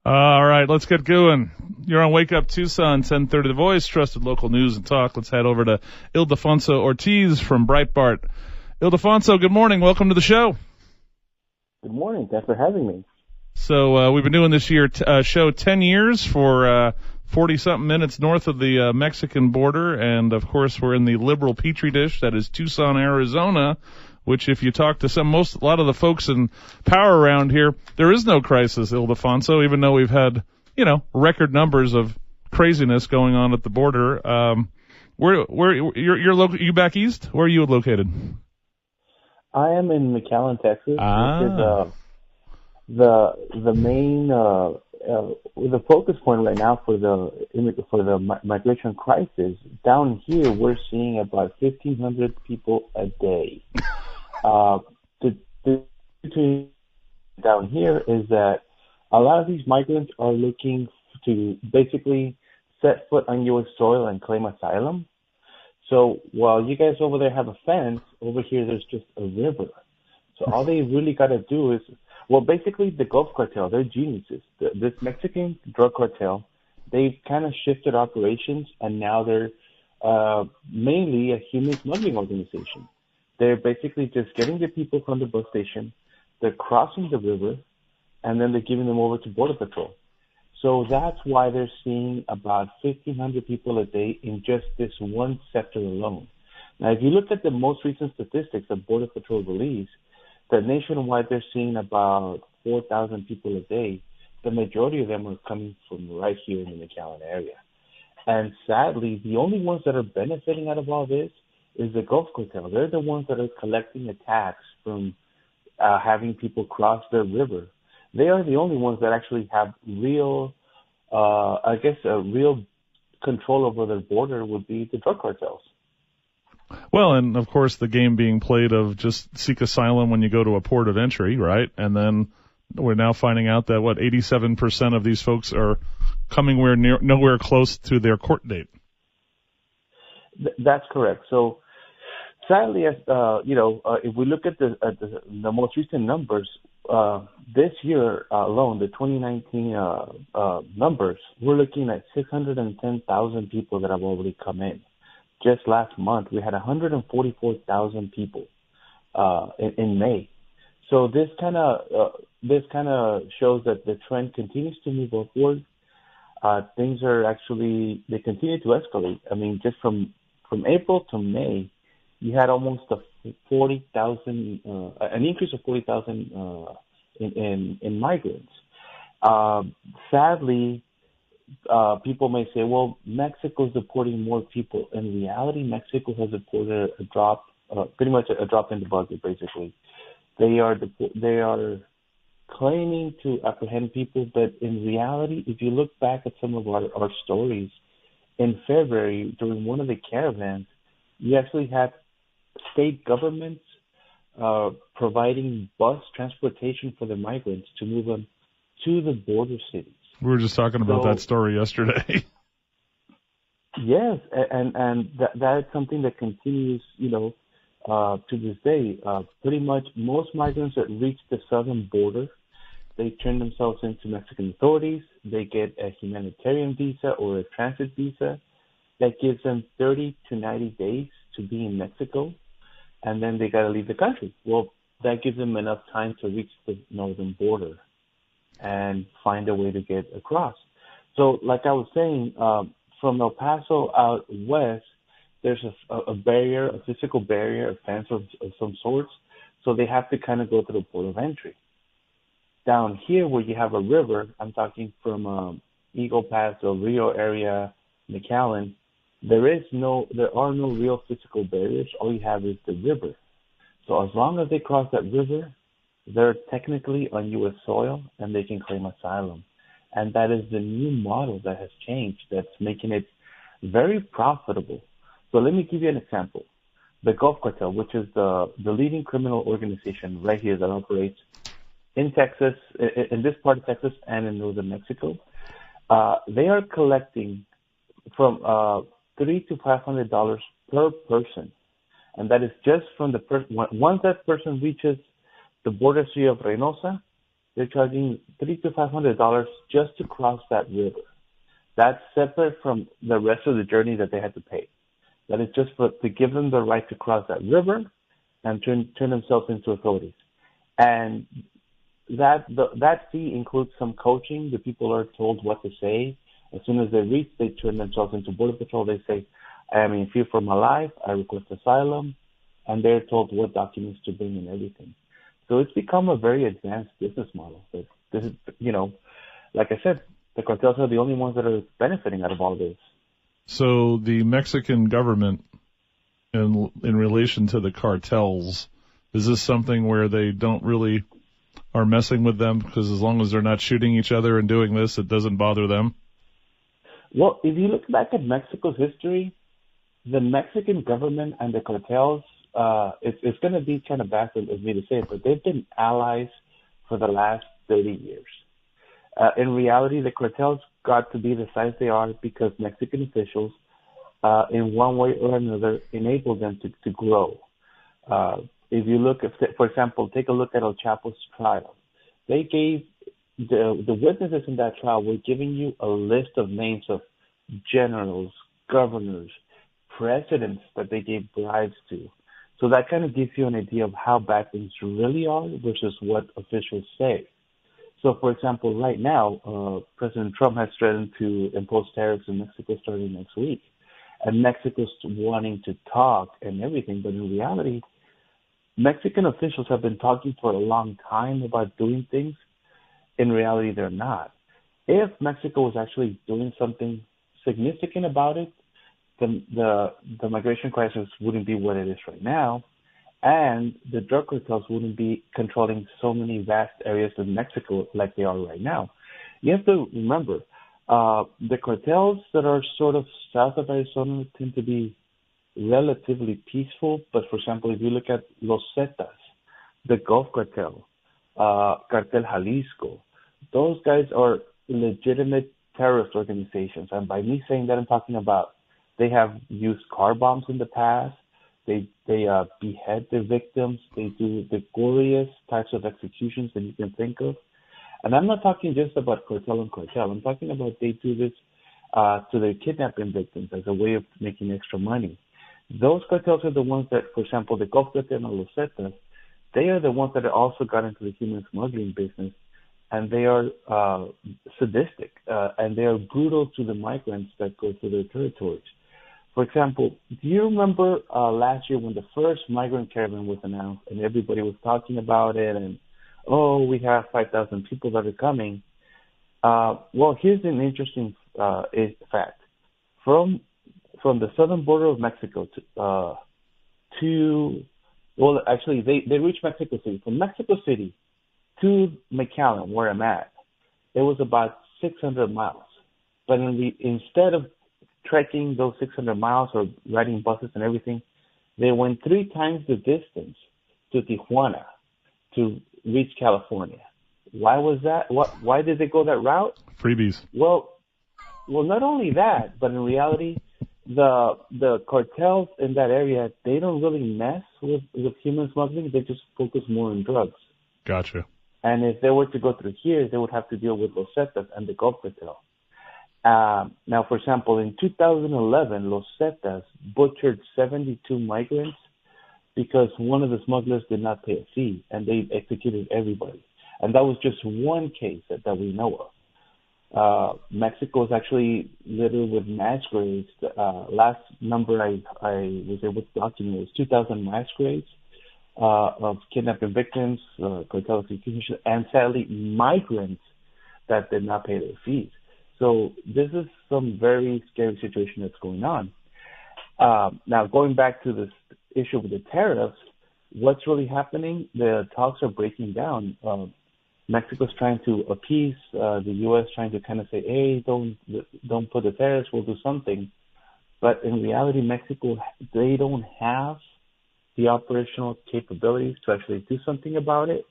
All right, let's get going. You're on Wake Up Tucson, 1030 The Voice, trusted local news and talk. Let's head over to Ildefonse Ortiz from Breitbart. Ildefonso, good morning. Welcome to the show. Good morning. Thanks for having me. So we've been doing this show 10 years for 40-something minutes north of the Mexican border, and, of course, we're in the liberal petri dish that is Tucson, Arizona, which if you talk to a lot of the folks in power around here, there is no crisis, Ildefonso, even though we've had, record numbers of craziness going on at the border. You back east? Where are you located? I am in McAllen, Texas, which is the main the focus point right now for the migration crisis. Down here, we're seeing about 1,500 people a day. The between down here is that a lot of these migrants are looking to basically set foot on U.S. soil and claim asylum. So while you guys over there have a fence, over here there's just a river. So all they really got to do is, basically the Gulf Cartel, they're geniuses. This Mexican drug cartel, they've kind of shifted operations, and now they're mainly a human smuggling organization. They're basically just getting the people from the bus station, they're crossing the river, and then they're giving them over to Border Patrol. So that's why they're seeing about 1,500 people a day in just this one sector alone. Now, if you look at the most recent statistics that Border Patrol released, that nationwide they're seeing about 4,000 people a day. The majority of them are coming from right here in the McAllen area. And sadly, the only ones that are benefiting out of all this is the Gulf Cartel. They're the ones that are collecting a tax from having people cross their river. They are the only ones that actually have real, real control over their border would be the drug cartels. Well, and of course the game being played of just seek asylum when you go to a port of entry, right? And then we're now finding out that 87% of these folks are coming nowhere close to their court date. That's correct. So sadly, if we look at the most recent numbers, this year alone, the 2019 numbers, we're looking at 610,000 people that have already come in. Just last month, we had 144,000 people in May. So this kind of shows that the trend continues to move upward. Things they continue to escalate. I mean, just from April to May, you had almost an increase of 40,000 in migrants. Sadly, people may say, well, Mexico's deporting more people. In reality, Mexico has deported pretty much a drop in the bucket, basically. They are claiming to apprehend people, but in reality, if you look back at some of our stories, in February, during one of the caravans, you actually had state governments providing bus transportation for the migrants to move them to the border cities. We were just talking about that story yesterday. Yes, and that is something that continues, to this day. Pretty much most migrants that reach the southern border, they turn themselves into Mexican authorities. They get a humanitarian visa or a transit visa that gives them 30 to 90 days to be in Mexico, and then they got to leave the country. Well, that gives them enough time to reach the northern border and find a way to get across. So like I was saying, from El Paso out west, there's a barrier, a physical barrier, a fence of some sorts. So they have to kind of go through the port of entry. Down here where you have a river, I'm talking from Eagle Pass, Del Rio area, McAllen, there are no real physical barriers. All you have is the river. So as long as they cross that river, they're technically on U.S. soil and they can claim asylum. And that is the new model that has changed that's making it very profitable. So let me give you an example. The Gulf Cartel, which is the leading criminal organization right here that operates in Texas, in this part of Texas and in northern Mexico, they are collecting from $300 to $500 per person. And that is just from the person. Once that person reaches the border city of Reynosa, they're charging $300 to $500 just to cross that river. That's separate from the rest of the journey that they had to pay. That is just to give them the right to cross that river and turn themselves into authorities. And that fee includes some coaching. The people are told what to say. As soon as they reach, they turn themselves into Border Patrol. They say, I am in fear for my life. I request asylum. And they're told what documents to bring and everything. So it's become a very advanced business model. This is, like I said, the cartels are the only ones that are benefiting out of all this. So the Mexican government, in relation to the cartels, is this something where they don't really are messing with them because as long as they're not shooting each other and doing this, it doesn't bother them? Well, if you look back at Mexico's history, the Mexican government and the cartels, it's going to be kind of bad of me to say it, but they've been allies for the last 30 years. In reality, the cartels got to be the size they are because Mexican officials, in one way or another, enabled them to grow. If you look at, for example, take a look at El Chapo's trial. They gave the witnesses in that trial were giving you a list of names of generals, governors, presidents that they gave bribes to. So that kind of gives you an idea of how bad things really are versus what officials say. So, for example, right now, President Trump has threatened to impose tariffs in Mexico starting next week. And Mexico's wanting to talk and everything, but in reality, Mexican officials have been talking for a long time about doing things. In reality, they're not. If Mexico was actually doing something significant about it, then the migration crisis wouldn't be what it is right now, and the drug cartels wouldn't be controlling so many vast areas of Mexico like they are right now. You have to remember, the cartels that are sort of south of Arizona tend to be relatively peaceful, but for example, if you look at Los Zetas, the Gulf Cartel, Cartel Jalisco, those guys are legitimate terrorist organizations. And by me saying that, I'm talking about they have used car bombs in the past. They behead their victims. They do the goriest types of executions that you can think of. And I'm not talking just about cartel and cartel. I'm talking about they do this to their kidnapping victims as a way of making extra money. Those cartels are the ones that, for example, the Gulf Cartel and Los Zetas, they are the ones that also got into the human smuggling business, and they are sadistic, and they are brutal to the migrants that go through their territories. For example, do you remember last year when the first migrant caravan was announced and everybody was talking about it and, oh, we have 5,000 people that are coming? Well, here's an interesting fact. From the southern border of Mexico well, actually, they reached Mexico City. From Mexico City to McAllen, where I'm at, it was about 600 miles. But instead of trekking those 600 miles or riding buses and everything, they went 3 times the distance to Tijuana to reach California. Why was that? Why did they go that route? Freebies. Well, not only that, but in reality, the cartels in that area, they don't really mess with human smuggling. They just focus more on drugs. Gotcha. And if they were to go through here, they would have to deal with Los Zetas and the Gulf Cartel. Now, for example, in 2011, Los Zetas butchered 72 migrants because one of the smugglers did not pay a fee, and they executed everybody. And that was just one case that we know of. Mexico is actually littered with mass graves. Last number I was able to document was 2,000 mass graves of kidnapping victims, cartel execution, and sadly migrants that did not pay their fees. So this is some very scary situation that's going on. Now, going back to this issue with the tariffs, what's really happening? The talks are breaking down. Mexico's trying to appease the U.S., trying to kind of say, hey, don't put the tariffs, we'll do something. But in reality, Mexico, they don't have the operational capabilities to actually do something about it.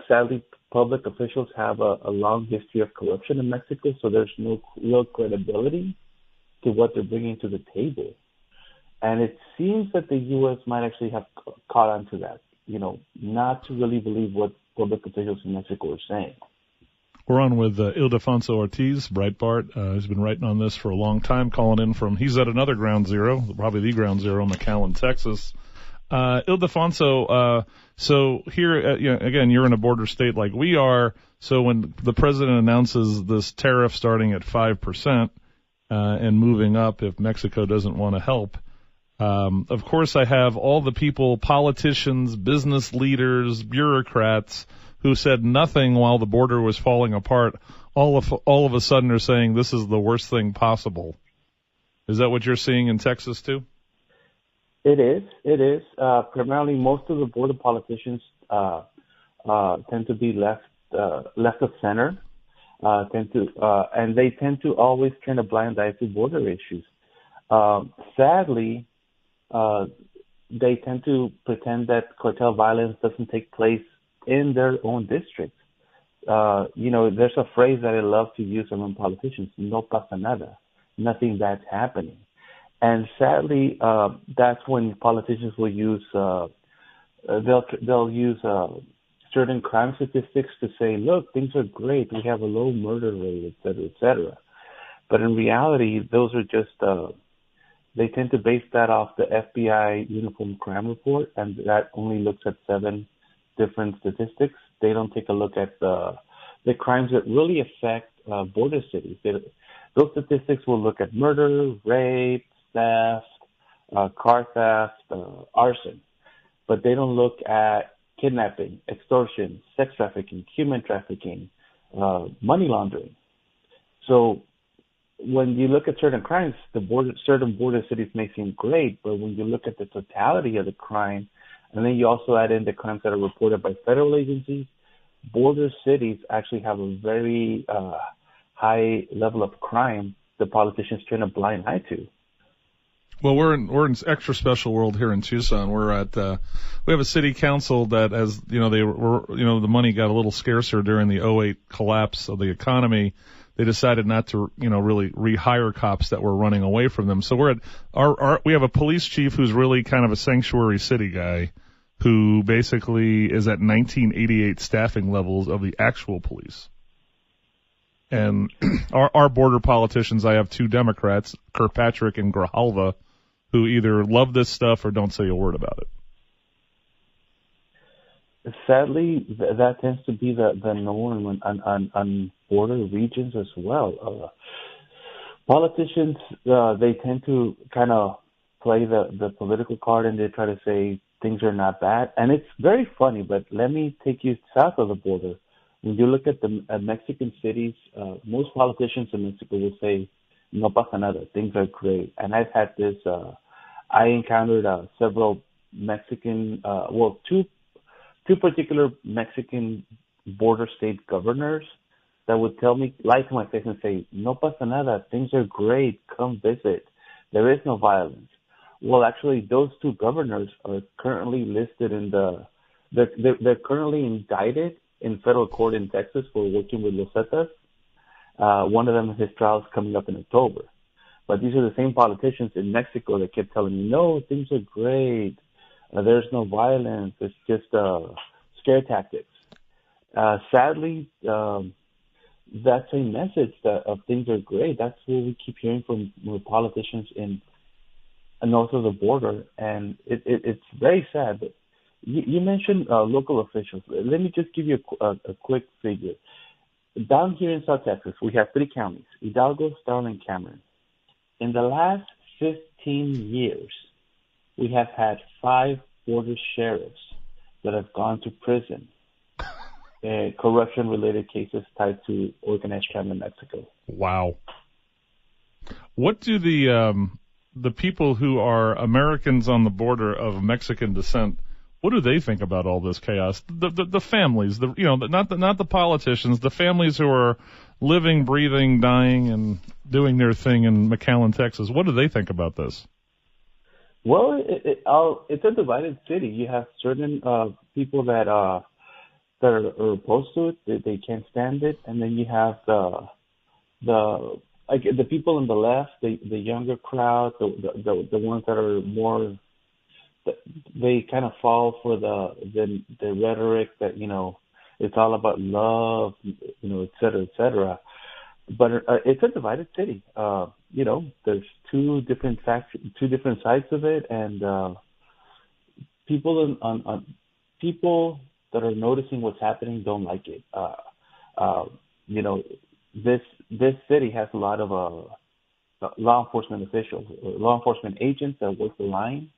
Sadly, public officials have a long history of corruption in Mexico, so there's no real credibility to what they're bringing to the table. And it seems that the U.S. might actually have caught on to that, not to really believe what public officials in Mexico are saying. We're on with Ildefonse Ortiz, Breitbart. He's been writing on this for a long time, calling in from, he's at another ground zero, probably the ground zero, McAllen, Texas. Ildefonso, so here, again, you're in a border state like we are. So when the president announces this tariff starting at 5%, and moving up if Mexico doesn't want to help, of course I have all the people, politicians, business leaders, bureaucrats who said nothing while the border was falling apart. All of a sudden are saying this is the worst thing possible. Is that what you're seeing in Texas too? It is. Primarily, most of the border politicians tend to be left of center. And they tend to always turn a blind eye to border issues. Sadly, they tend to pretend that cartel violence doesn't take place in their own districts. There's a phrase that I love to use among politicians: "No pasa nada," nothing bad's happening. And sadly, that's when politicians will use they'll use certain crime statistics to say, look, things are great, we have a low murder rate, et cetera, et cetera. But in reality, those are just they tend to base that off the FBI Uniform Crime Report, and that only looks at 7 different statistics. They don't take a look at the crimes that really affect border cities. Those statistics will look at murder, rape, theft, car theft, arson, but they don't look at kidnapping, extortion, sex trafficking, human trafficking, money laundering. So when you look at certain crimes, certain border cities may seem great, but when you look at the totality of the crime, and then you also add in the crimes that are reported by federal agencies, border cities actually have a very high level of crime the politicians turn a blind eye to. Well, we're in extra special world here in Tucson. We're at we have a city council that, as the money got a little scarcer during the '08 collapse of the economy. They decided not to really rehire cops that were running away from them. So we're at we have a police chief who's really kind of a sanctuary city guy, who basically is at 1988 staffing levels of the actual police. And our border politicians, I have 2 Democrats, Kirkpatrick and Grijalva, who either love this stuff or don't say a word about it. Sadly, that tends to be the norm on border regions as well. Politicians, they tend to kind of play the political card, and they try to say things are not bad. And it's very funny, but let me take you south of the border. When you look at the Mexican cities, most politicians in Mexico will say, no pasa nada, things are great. And I've had this, I encountered several Mexican, two particular Mexican border state governors that would tell me, lie to my face and say, no pasa nada, things are great, come visit. There is no violence. Well, actually, those 2 governors are currently listed in they're currently indicted in federal court in Texas for working with Los Zetas. One of them, his trial is coming up in October. But these are the same politicians in Mexico that kept telling me, no, things are great. There's no violence. It's just scare tactics. Sadly, that same message of things are great, that's what we keep hearing from politicians in north of the border. And it's very sad. But you mentioned local officials. Let me just give you a quick figure. Down here in South Texas, we have 3 counties, Hidalgo, Starling, Cameron. In the last 15 years, we have had 5 border sheriffs that have gone to prison, corruption-related cases tied to organized crime in Mexico. Wow. What do the people who are Americans on the border of Mexican descent, what do they think about all this chaos? The families, not the politicians, the families who are living, breathing, dying, and doing their thing in McAllen, Texas. What do they think about this? Well, it's a divided city. You have certain people that are opposed to it; they can't stand it, and then you have the people on the left, the younger crowd, the ones that are more. They kind of fall for the rhetoric that It's all about love, et cetera, et cetera. But it's a divided city. There's two different sides of it, and people that are noticing what's happening don't like it. This city has a lot of law enforcement officials, law enforcement agents that work the line,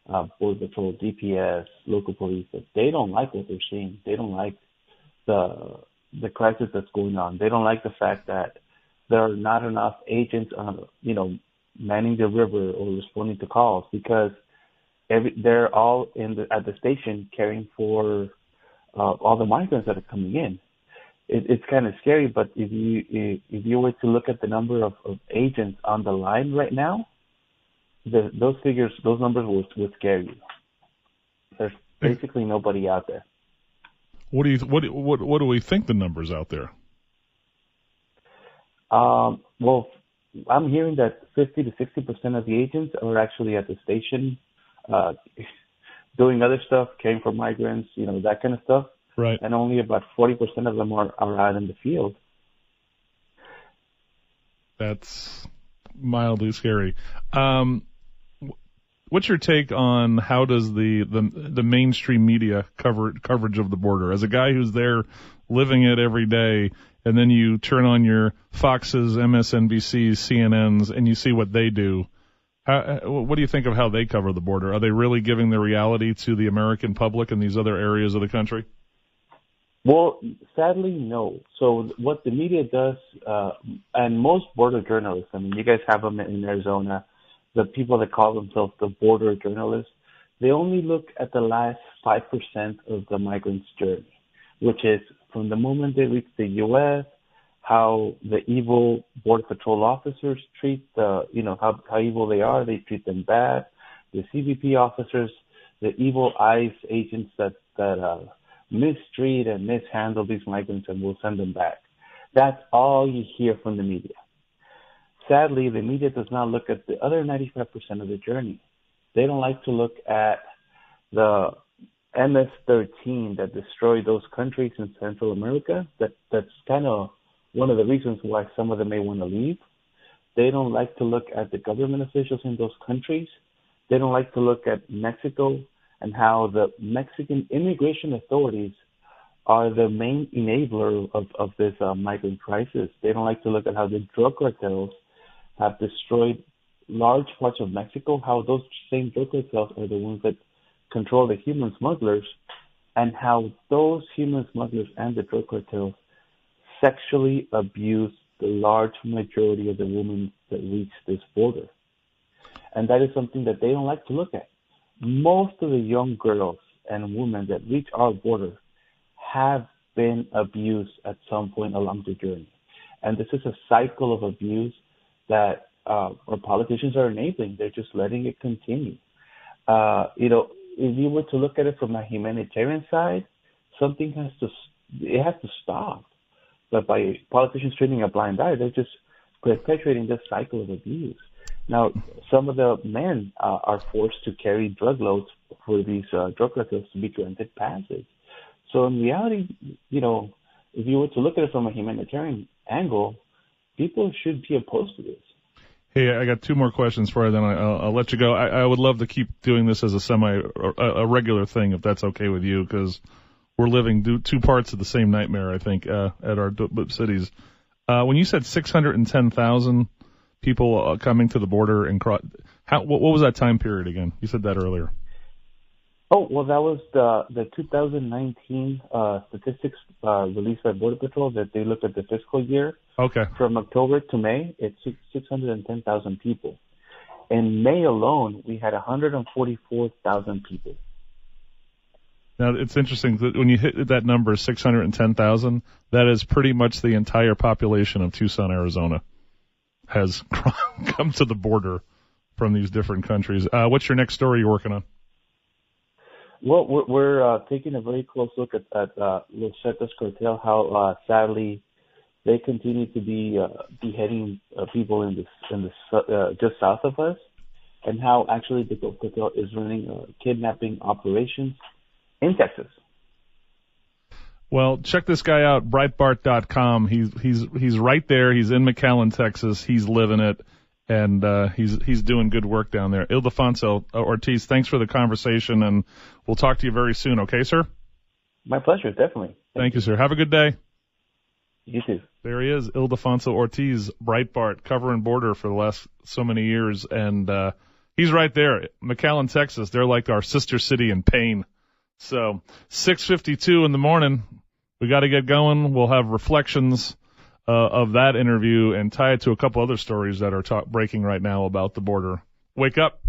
Border Patrol, DPS, local police. They don't like what they're seeing. They don't like the crisis that's going on. They don't like the fact that there are not enough agents manning the river or responding to calls, because they're all at the station caring for all the migrants that are coming in. It's kind of scary, but if you were to look at the number of agents on the line right now, those numbers would scare you. There's basically nobody out there. What do we think the numbers out there? Well, I'm hearing that 50 to 60% of the agents are actually at the station, doing other stuff, caring for migrants, that kind of stuff. Right. And only about 40% of them are out in the field. That's mildly scary. What's your take on how does the mainstream media coverage of the border? As a guy who's there living it every day, and then you turn on your Foxes, MSNBCs, CNNs, and you see what they do. What do you think of how they cover the border? Are they really giving the reality to the American public in these other areas of the country? Well, sadly, no. So what the media does, and most border journalists, you guys have them in Arizona, the people that call themselves the border journalists, they only look at the last 5% of the migrant's journey, which is from the moment they reach the U.S., how the evil Border Patrol officers treat how evil they are. They treat them bad. The CBP officers, the evil ICE agents that mistreat and mishandle these migrants and will send them back. That's all you hear from the media. Sadly, the media does not look at the other 95% of the journey. They don't like to look at the MS-13 that destroyed those countries in Central America. That's kind of one of the reasons why some of them may want to leave. They don't like to look at the government officials in those countries. They don't like to look at Mexico and how the Mexican immigration authorities are the main enabler of this migrant crisis. They don't like to look at how the drug cartels have destroyed large parts of Mexico, how those same drug cartels are the ones that control the human smugglers, and how those human smugglers and the drug cartels sexually abuse the large majority of the women that reach this border. And that is something that they don't like to look at. Most of the young girls and women that reach our border have been abused at some point along the journey. And this is a cycle of abuse that our politicians are enabling. They're just letting it continue. If you were to look at it from a humanitarian side, something has to stop. But by politicians turning a blind eye, they're just perpetuating this cycle of abuse. Now, some of the men are forced to carry drug loads for these drug cartels to be granted passage. So in reality, if you were to look at it from a humanitarian angle, people should be opposed to this. Hey, I got two more questions for you, then I'll let you go. I would love to keep doing this as a regular thing, if that's okay with you, because we're living two parts of the same nightmare, I think, at our cities. When you said 610,000 people coming to the border, and what was that time period again? You said that earlier. Oh, well, that was the 2019 statistics released by Border Patrol that they looked at the fiscal year. Okay. From October to May, it's 610,000 people. In May alone, we had 144,000 people. Now, it's interesting that when you hit that number, 610,000, that is pretty much the entire population of Tucson, Arizona has come to the border from these different countries. What's your next story you're working on? Well, we're taking a very close look at Los Zetas cartel, how sadly they continue to be beheading people in this just south of us, and how actually the cartel is running kidnapping operations in Texas. Well, check this guy out, Breitbart.com. He's right there. He's in McAllen, Texas. He's living it, and he's doing good work down there. Ildefonse Ortiz, thanks for the conversation, and we'll talk to you very soon. Okay, sir? My pleasure, definitely. Thank you, sir. Have a good day. You too. There he is, Ildefonse Ortiz, Breitbart, covering border for the last so many years, and he's right there, McAllen, Texas. They're like our sister city in pain. So 6:52 in the morning, we got to get going. We'll have reflections of that interview and tie it to a couple other stories that are breaking right now about the border. Wake up.